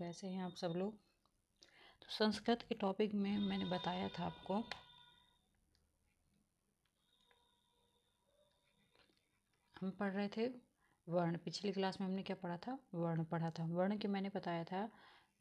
कैसे हैं आप सब लोग। तो संस्कृत के टॉपिक में मैंने बताया था आपको हम पढ़ रहे थे वर्ण। पिछली क्लास में हमने क्या पढ़ा था? वर्ण पढ़ा था। वर्ण के मैंने बताया था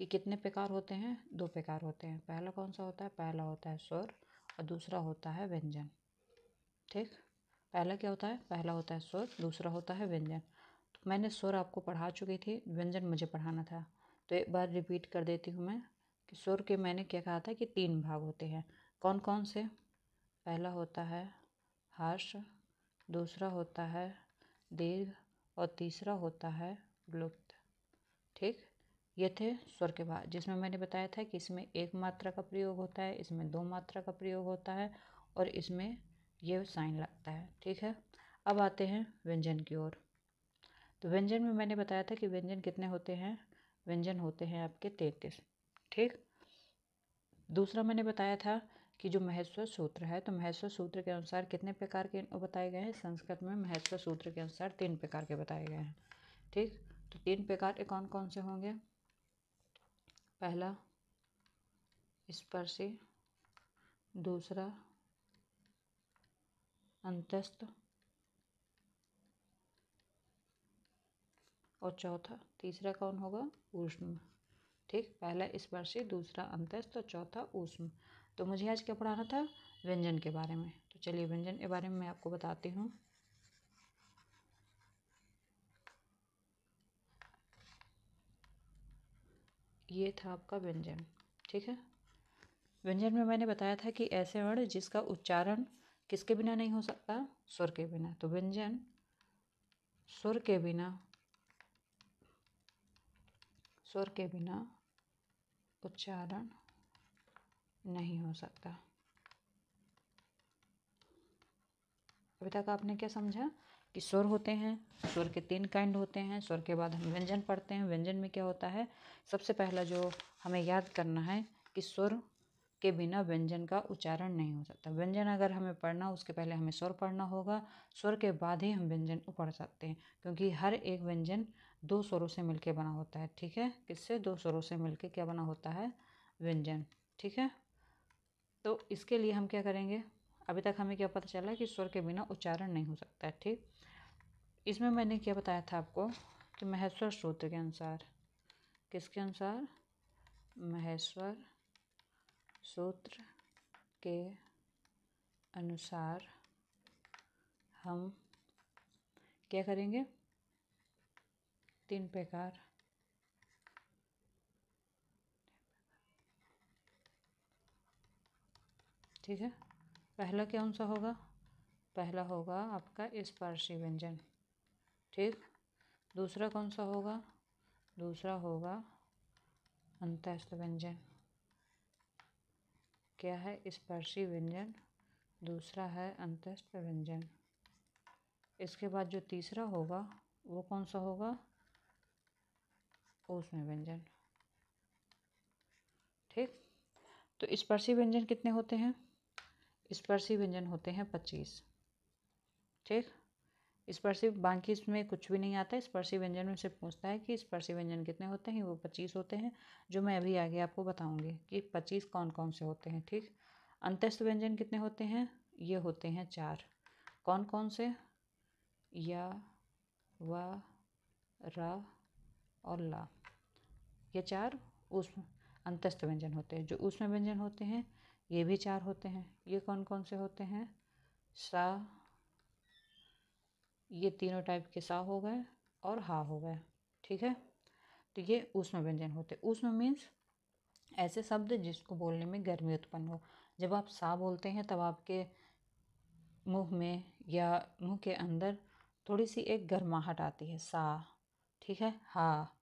कि कितने प्रकार होते हैं? 2 प्रकार होते हैं। पहला कौन सा होता है? पहला होता है स्वर और दूसरा होता है व्यंजन। ठीक, पहला क्या होता है? पहला होता है स्वर, दूसरा होता है व्यंजन। तो मैंने स्वर आपको पढ़ा चुकी थी, व्यंजन मुझे पढ़ाना था। तो एक बार रिपीट कर देती हूँ मैं कि स्वर के मैंने क्या कहा था कि 3 भाग होते हैं। कौन कौन से? पहला होता है हर्ष, दूसरा होता है दीर्घ और तीसरा होता है लुप्त। ठीक, ये थे स्वर के भाग, जिसमें मैंने बताया था कि इसमें 1 मात्रा का प्रयोग होता है, इसमें 2 मात्रा का प्रयोग होता है और इसमें ये साइन लगता है। ठीक है, अब आते हैं व्यंजन की ओर। तो व्यंजन में मैंने बताया था कि व्यंजन कितने होते हैं? व्यंजन होते हैं आपके 33। ठीक, दूसरा मैंने बताया था कि जो महेश्वर सूत्र है, तो महेश्वर सूत्र के अनुसार कितने प्रकार के बताए गए हैं? संस्कृत में महेश्वर सूत्र के अनुसार 3 प्रकार के बताए गए हैं। ठीक, तो 3 प्रकार के कौन कौन से होंगे? पहला स्पर्शी, दूसरा अंतस्थ और चौथा, तीसरा कौन होगा? ऊष्म। ठीक, पहला स्पर्शी, दूसरा अंतस्थ और चौथा ऊष्म। तो मुझे आज क्या पढ़ाना था? व्यंजन के बारे में। तो चलिए व्यंजन के बारे में मैं आपको बताती हूँ। ये था आपका व्यंजन। ठीक है, व्यंजन में मैंने बताया था कि ऐसे वर्ण जिसका उच्चारण किसके बिना नहीं हो सकता? स्वर के बिना। तो व्यंजन स्वर के बिना उच्चारण नहीं हो सकता। अभी तक आपने क्या समझा कि स्वर होते हैं, स्वर के 3 काइंड होते हैं। स्वर के बाद हम व्यंजन पढ़ते हैं। व्यंजन में क्या होता है? सबसे पहला जो हमें याद करना है कि स्वर के बिना व्यंजन का उच्चारण नहीं हो सकता। व्यंजन अगर हमें पढ़ना, उसके पहले हमें स्वर पढ़ना होगा, स्वर के बाद ही हम व्यंजन को पढ़ सकते हैं, क्योंकि हर एक व्यंजन 2 स्वरों से मिलकर बना होता है। ठीक है, किससे? 2 स्वरों से मिलकर क्या बना होता है? व्यंजन। ठीक है, तो इसके लिए हम क्या करेंगे? अभी तक हमें क्या पता चला कि स्वर के बिना उच्चारण नहीं हो सकता है। ठीक, इसमें मैंने क्या बताया था आपको कि महेश्वर सूत्र के अनुसार, किसके अनुसार? महेश्वर सूत्र के अनुसार हम क्या करेंगे? 3 प्रकार ठीक है, पहला कौन सा होगा? पहला होगा आपका स्पर्शी व्यंजन। ठीक, दूसरा कौन सा होगा? दूसरा होगा अंतस्थ व्यंजन। क्या है? स्पर्शी व्यंजन, दूसरा है अंतस्थ व्यंजन। इसके बाद जो तीसरा होगा वो कौन सा होगा? ऊष्म व्यंजन। ठीक, तो स्पर्शी व्यंजन कितने होते हैं? स्पर्शी व्यंजन होते हैं 25। ठीक, स्पर्शी, बाकी इसमें कुछ भी नहीं आता है। स्पर्शी व्यंजन में से पूछता है कि स्पर्शी व्यंजन कितने होते हैं? वो 25 होते हैं, जो मैं अभी आगे आपको बताऊंगी कि 25 कौन कौन से होते हैं। ठीक, अंतस्थ व्यंजन कितने होते हैं? ये होते हैं 4। कौन कौन से? या, वा, रा और ला। ये 4 ऊष्म अंतस्थ व्यंजन होते हैं। जो ऊष्म व्यंजन होते हैं ये भी 4 होते हैं। ये कौन कौन से होते हैं? सा, ये तीनों टाइप के सा हो गए और हा हो गए। ठीक है, तो ये ऊष्म व्यंजन होते हैं। ऊष्म मीन्स ऐसे शब्द जिसको बोलने में गर्मी उत्पन्न हो। जब आप सा बोलते हैं तब आपके मुंह में या मुंह के अंदर थोड़ी सी एक गर्माहट आती है, सा। ठीक है, हा,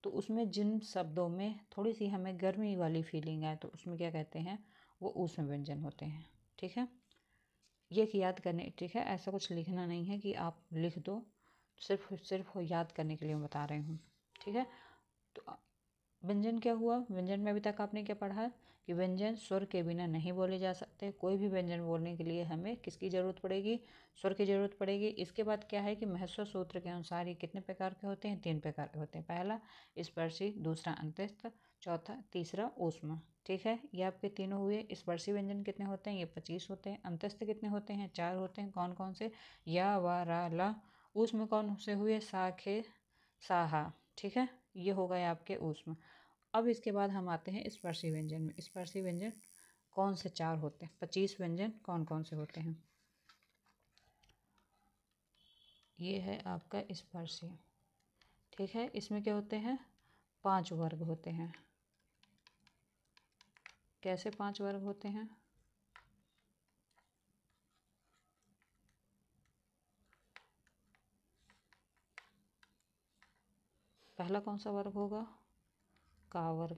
तो उसमें जिन शब्दों में थोड़ी सी हमें गर्मी वाली फीलिंग आए तो उसमें क्या कहते हैं? वो ऊष्म व्यंजन होते हैं। ठीक है, ये याद करने, ठीक है, ऐसा कुछ लिखना नहीं है कि आप लिख दो, सिर्फ याद करने के लिए मैं बता रही हूँ। ठीक है, तो व्यंजन क्या हुआ? व्यंजन में अभी तक आपने क्या पढ़ा है कि व्यंजन स्वर के बिना नहीं बोले जा सकते। कोई भी व्यंजन बोलने के लिए हमें किसकी ज़रूरत पड़ेगी? स्वर की ज़रूरत पड़ेगी। इसके बाद क्या है कि महस्व सूत्र के अनुसार ये कितने प्रकार के होते हैं? 3 प्रकार के होते हैं। पहला स्पर्शी, दूसरा अंतस्थ, चौथा तीसरा ऊष्म। ठीक है, ये आपके तीनों हुए। स्पर्शी व्यंजन कितने होते हैं? ये 25 होते हैं। अंतस्थ कितने होते हैं? 4 होते हैं। कौन कौन से? या, वा, रा, ला। ऊष्म कौन से हुए? सा, खे, सा, हा। ठीक है, ये हो गए आपके ऊष्म। अब इसके बाद हम आते हैं स्पर्शी व्यंजन में। स्पर्शी व्यंजन कौन से 4 होते हैं? 25 व्यंजन कौन कौन से होते हैं? ये है आपका स्पर्शी। ठीक है, इसमें क्या होते हैं? 5 वर्ग होते हैं। कैसे 5 वर्ग होते हैं? पहला कौन सा वर्ग होगा? का वर्ग।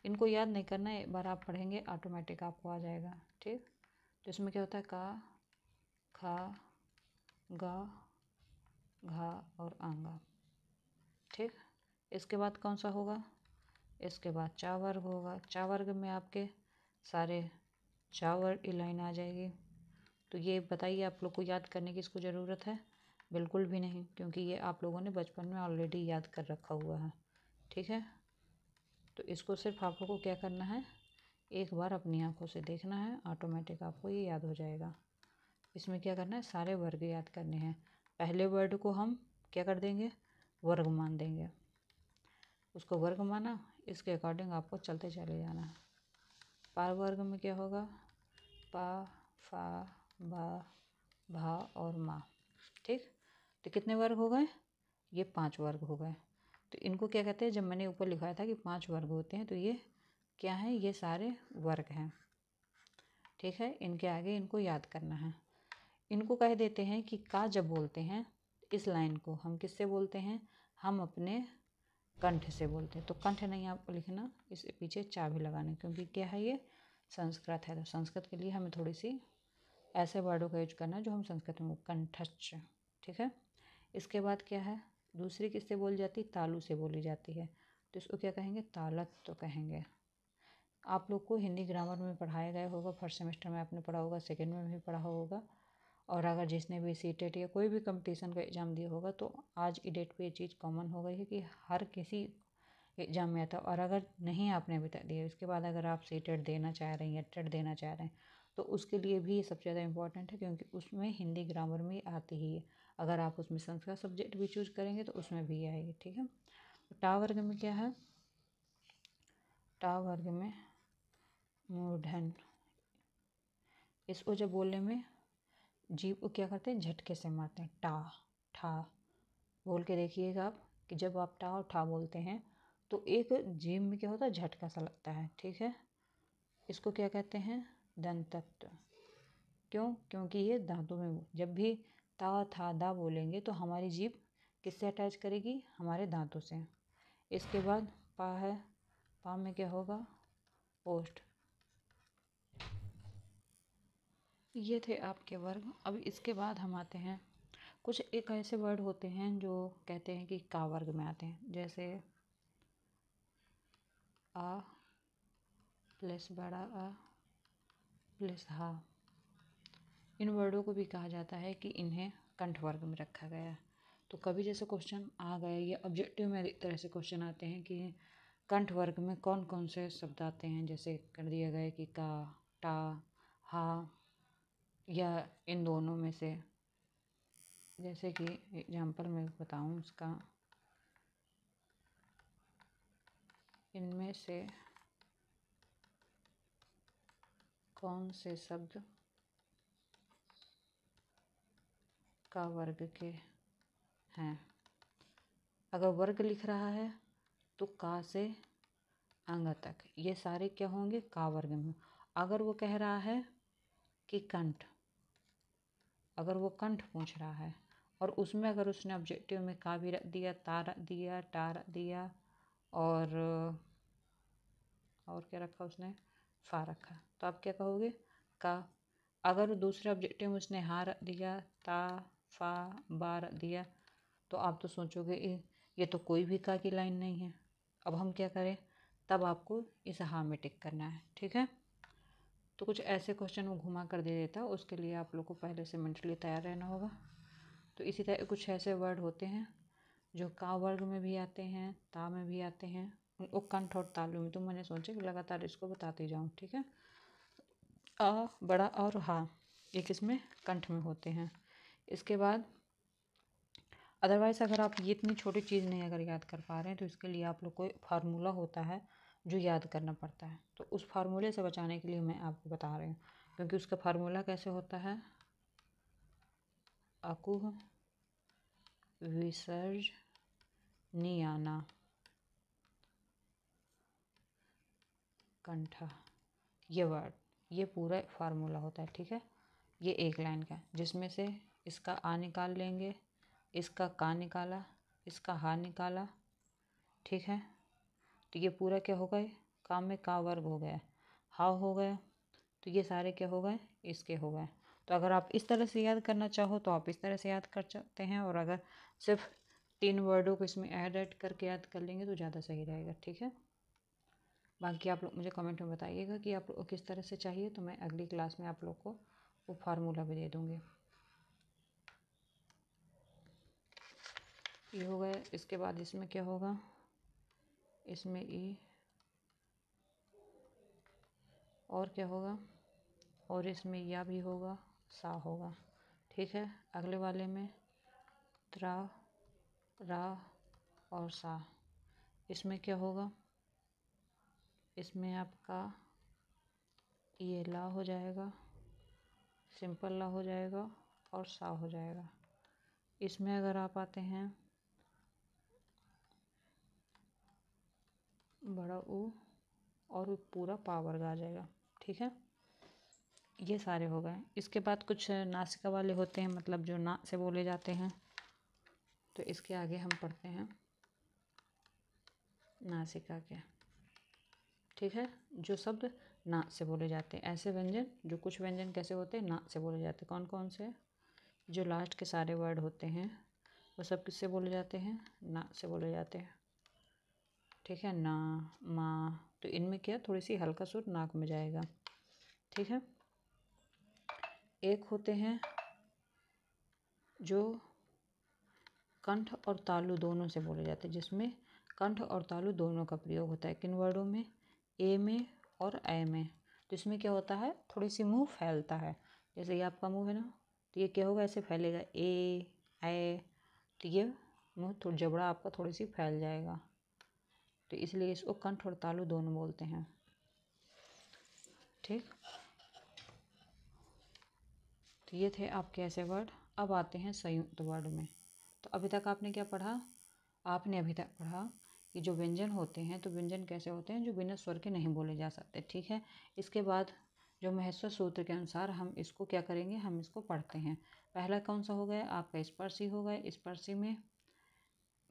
इनको याद नहीं करना है, एक बार आप पढ़ेंगे ऑटोमेटिक आपको आ जाएगा। ठीक, तो इसमें क्या होता है? का, खा, गा, घा और आंगा। ठीक, इसके बाद कौन सा होगा? इसके बाद चा वर्ग होगा। चा वर्ग में आपके सारे चा वर्ग की लाइन आ जाएगी। तो ये बताइए, आप लोग को याद करने की इसको ज़रूरत है? बिल्कुल भी नहीं, क्योंकि ये आप लोगों ने बचपन में ऑलरेडी याद कर रखा हुआ है। ठीक है, तो इसको सिर्फ आप लोगों को क्या करना है? एक बार अपनी आंखों से देखना है, ऑटोमेटिक आपको ये याद हो जाएगा। इसमें क्या करना है? सारे वर्ग याद करने हैं। पहले वर्ड को हम क्या कर देंगे? वर्ग मान देंगे। उसको वर्ग माना, इसके अकॉर्डिंग आपको चलते चले जाना है। पा वर्ग में क्या होगा? पा, फा, बा, भा और मा। ठीक, तो कितने वर्ग हो गए? ये 5 वर्ग हो गए। तो इनको क्या कहते हैं? जब मैंने ऊपर लिखा था कि 5 वर्ग होते हैं, तो ये क्या है? ये सारे वर्ग हैं। ठीक है, इनके आगे इनको याद करना है। इनको कह देते हैं कि का जब बोलते हैं इस लाइन को हम किससे बोलते हैं? हम अपने कंठ से बोलते हैं। तो कंठ नहीं आपको लिखना, इसके पीछे चा भी लगाना, क्योंकि क्या है? ये संस्कृत है। तो संस्कृत के लिए हमें थोड़ी सी ऐसे वर्डों का यूज करना है जो हम संस्कृत में, कंठच्छ। ठीक है, इसके बाद क्या है? दूसरी किससे बोली जाती? तालु से बोली जाती है। तो इसको क्या कहेंगे? तालत तो कहेंगे। आप लोग को हिंदी ग्रामर में पढ़ाया गया होगा, फर्स्ट सेमेस्टर में आपने पढ़ा होगा, सेकेंड में भी पढ़ा होगा। और अगर जिसने भी सीटेट या कोई भी कंपटीशन का एग्ज़ाम दिया होगा, तो आज की डेट पे ये चीज़ कॉमन हो गई है कि हर किसी एग्ज़ाम में आता है। और अगर नहीं आपने अभी तक दिया, इसके बाद अगर आप सीटेट देना चाह रहे हैं या टेट देना चाह रहे हैं, तो उसके लिए भी ये सबसे ज़्यादा इम्पॉर्टेंट है, क्योंकि उसमें हिंदी ग्रामर में आती ही है। अगर आप उसमें संस्कृत सब्जेक्ट भी चूज करेंगे तो उसमें भी आएगी। ठीक है, तो टा वर्ग में क्या है? टा वर्ग में मूर्धन। इसको जब बोलने में जीभ को क्या करते हैं? झटके से मारते हैं। टा, ठा बोल के देखिएगा आप कि जब आप टा और ठा बोलते हैं तो एक जीभ में क्या होता है? झटका सा लगता है। ठीक है, इसको क्या कहते हैं? दंतत्व। क्यों? क्योंकि ये दांतों में, जब भी ता, था, दा बोलेंगे तो हमारी जीभ किससे अटैच करेगी? हमारे दांतों से। इसके बाद पा है। पा में क्या होगा? ओष्ठ। ये थे आपके वर्ग। अब इसके बाद हम आते हैं, कुछ एक ऐसे वर्ड होते हैं जो कहते हैं कि का वर्ग में आते हैं, जैसे आ प्लस बड़ा आ प्लस हा। इन वर्डों को भी कहा जाता है कि इन्हें कंठ वर्ग में रखा गया है। तो कभी जैसे क्वेश्चन आ गए, या ऑब्जेक्टिव में एक तरह से क्वेश्चन आते हैं कि कंठ वर्ग में कौन कौन से शब्द आते हैं, जैसे कर दिया गया कि का, टा, हा, या इन दोनों में से। जैसे कि एग्जाम्पल मैं बताऊं उसका, इनमें से कौन से शब्द का वर्ग के हैं? अगर वर्ग लिख रहा है तो का से अंग तक ये सारे क्या होंगे? का वर्ग में। अगर वो कह रहा है कि कंठ, अगर वो कंठ पूछ रहा है और उसमें अगर उसने ऑब्जेक्टिव में का भी रख दिया, ता रख दिया, टा रख दिया, और क्या रखा उसने? फा रखा, तो आप क्या कहोगे? का। अगर दूसरे ऑब्जेक्टिव में उसने हा रख दिया, ता, फा, बा रख दिया, तो आप तो सोचोगे ये तो कोई भी का की लाइन नहीं है। अब हम क्या करें, तब आपको इस हाँ में टिक करना है। ठीक है, तो कुछ ऐसे क्वेश्चन वो घुमा कर दे देता है, उसके लिए आप लोग को पहले से मेंटली तैयार रहना होगा। तो इसी तरह कुछ ऐसे वर्ड होते हैं जो का वर्ग में भी आते हैं, ता में भी आते हैं, वो कंठ और तालु में। तो मैंने सोचा कि लगातार इसको बताती जाऊँ। ठीक है, अ बड़ा और हा ये किसमें, कंठ में होते हैं। इसके बाद अदरवाइज़ अगर आप ये इतनी छोटी चीज़ नहीं अगर याद कर पा रहे हैं तो इसके लिए आप लोग को फार्मूला होता है जो याद करना पड़ता है। तो उस फार्मूले से बचाने के लिए मैं आपको बता रही हूँ, क्योंकि उसका फार्मूला कैसे होता है, अकुह विसर्जनीयाना कंठा, ये वर्ड, ये पूरा फार्मूला होता है। ठीक है, ये एक लाइन का, जिसमें से इसका आ निकाल लेंगे, इसका का निकाला, इसका हा निकाला। ठीक है, तो ये पूरा क्या हो गए, काम में का वर्ग हो गया, हा हो गया, तो ये सारे क्या हो गए, इसके हो गए। तो अगर आप इस तरह से याद करना चाहो तो आप इस तरह से याद कर सकते हैं, और अगर सिर्फ 3 वर्डों को इसमें ऐड करके याद कर लेंगे तो ज़्यादा सही रहेगा। ठीक है, बाकी आप लोग मुझे कमेंट में बताइएगा कि आप लोग को किस तरह से चाहिए, तो मैं अगली क्लास में आप लोग को वो फार्मूला भी दे दूँगी। ये हो गया, इसके बाद इसमें क्या होगा, इसमें ई, और क्या होगा, और इसमें या भी होगा, सा होगा। ठीक है, अगले वाले में त्रा, रा और सा, इसमें क्या होगा, इसमें आपका ये ला हो जाएगा, सिंपल ला हो जाएगा और सा हो जाएगा। इसमें अगर आप आते हैं बड़ा ऊ और पूरा पा वर्ग आ जाएगा। ठीक है, ये सारे हो गए। इसके बाद कुछ नासिका वाले होते हैं, मतलब जो ना से बोले जाते हैं। तो इसके आगे हम पढ़ते हैं नासिका के। ठीक है, जो शब्द ना से बोले जाते हैं, ऐसे व्यंजन, जो कुछ व्यंजन कैसे होते हैं, ना से बोले जाते हैं। कौन कौन से, जो लास्ट के सारे वर्ड होते हैं वो सब किससे बोले जाते हैं, ना से बोले जाते हैं। ठीक है, ना, मा, तो इनमें क्या थोड़ी सी हल्का सुर नाक में जाएगा। ठीक है, एक होते हैं जो कंठ और तालु दोनों से बोले जाते हैं, जिसमें कंठ और तालु दोनों का प्रयोग होता है। किन वर्डों में, ए में और ऐ में। तो इसमें क्या होता है, थोड़ी सी मुंह फैलता है, जैसे ये आपका मुंह है ना, तो ये क्या होगा, ऐसे फैलेगा, ए ऐ, तो ये मुंह थोड़ा जबड़ा आपका थोड़ी सी फैल जाएगा। तो इसलिए इसको कंठ और तालु दोनों बोलते हैं। ठीक, तो ये थे आपके ऐसे वर्ड। अब आते हैं संयुक्त वर्ड में। तो अभी तक आपने क्या पढ़ा, आपने अभी तक पढ़ा कि जो व्यंजन होते हैं, तो व्यंजन कैसे होते हैं, जो बिना स्वर के नहीं बोले जा सकते। ठीक है, इसके बाद जो महस्व सूत्र के अनुसार हम इसको क्या करेंगे, हम इसको पढ़ते हैं। पहला कौन सा हो गया, आपका स्पर्शी हो गया। स्पर्शी में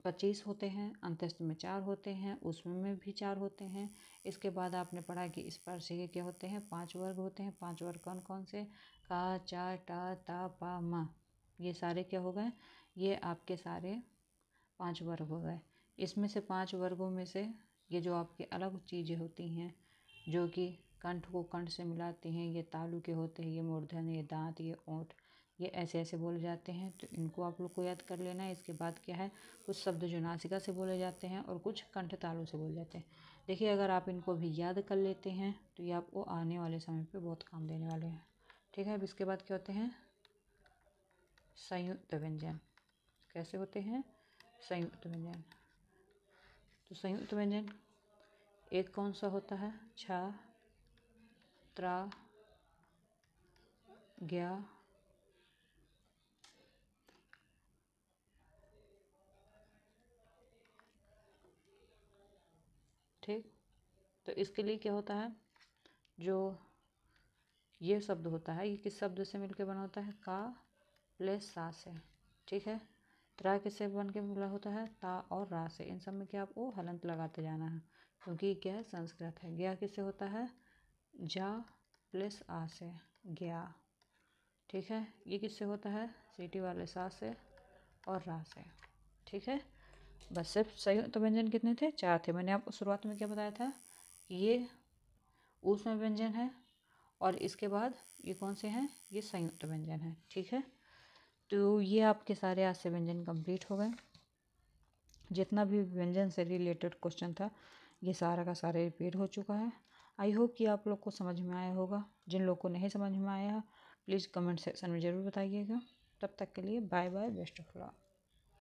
25 होते हैं, अंत्यस्थ में 4 होते हैं, उसमें में भी 4 होते हैं। इसके बाद आपने पढ़ा कि स्पर्शी के क्या होते हैं, 5 वर्ग होते हैं। 5 वर्ग कौन कौन से, का, चा, टा, ता, पा, मा, ये सारे क्या हो गए, ये आपके सारे 5 वर्ग हो गए। इसमें से 5 वर्गों में से ये जो आपके अलग चीज़ें होती हैं, जो कि कंठ को कंठ से मिलाती हैं, ये तालु के होते हैं, ये मूर्धन, ये दांत, ये ओंठ, ये ऐसे ऐसे बोले जाते हैं। तो इनको आप लोग को याद कर लेना है। इसके बाद क्या है, कुछ शब्द जो नासिका से बोले जाते हैं और कुछ कंठ तालु से बोले जाते हैं। देखिए, अगर आप इनको भी याद कर लेते हैं तो ये आपको आने वाले समय पे बहुत काम देने वाले हैं। ठीक है, अब इसके बाद क्या होते हैं, संयुक्त व्यंजन। कैसे होते हैं, संयुक्त व्यंजन। तो संयुक्त व्यंजन एक कौन सा होता है, छा, त्रा, ज्ञा, ठीक। तो इसके लिए क्या होता है, जो ये शब्द होता है, ये किस शब्द से मिलकर बना होता है, का प्लस सा से। ठीक है, त्रा किससे बन के मिला होता है, ता और रा से। इन सब में क्या आपको हलंत लगाते जाना है, क्योंकि क्या है, संस्कृत है। ज्ञा किससे होता है, जा प्लस आ से, ज्ञा। ठीक है, ये किससे होता है, सीटी वाले सा से और रा से। ठीक है, बस सिर्फ संयुक्त व्यंजन कितने थे? 4 थे। मैंने आपको शुरुआत में क्या बताया था कि ये ऊष्म व्यंजन है और इसके बाद ये कौन से हैं? ये संयुक्त व्यंजन है। ठीक है, तो ये आपके सारे आज से व्यंजन कंप्लीट हो गए। जितना भी व्यंजन से रिलेटेड क्वेश्चन था ये सारा का सारा रिपीट हो चुका है। आई होप कि आप लोग को समझ में आया होगा। जिन लोग को नहीं समझ में आया प्लीज़ कमेंट सेक्शन में ज़रूर बताइएगा। तब तक के लिए bye bye, best of luck.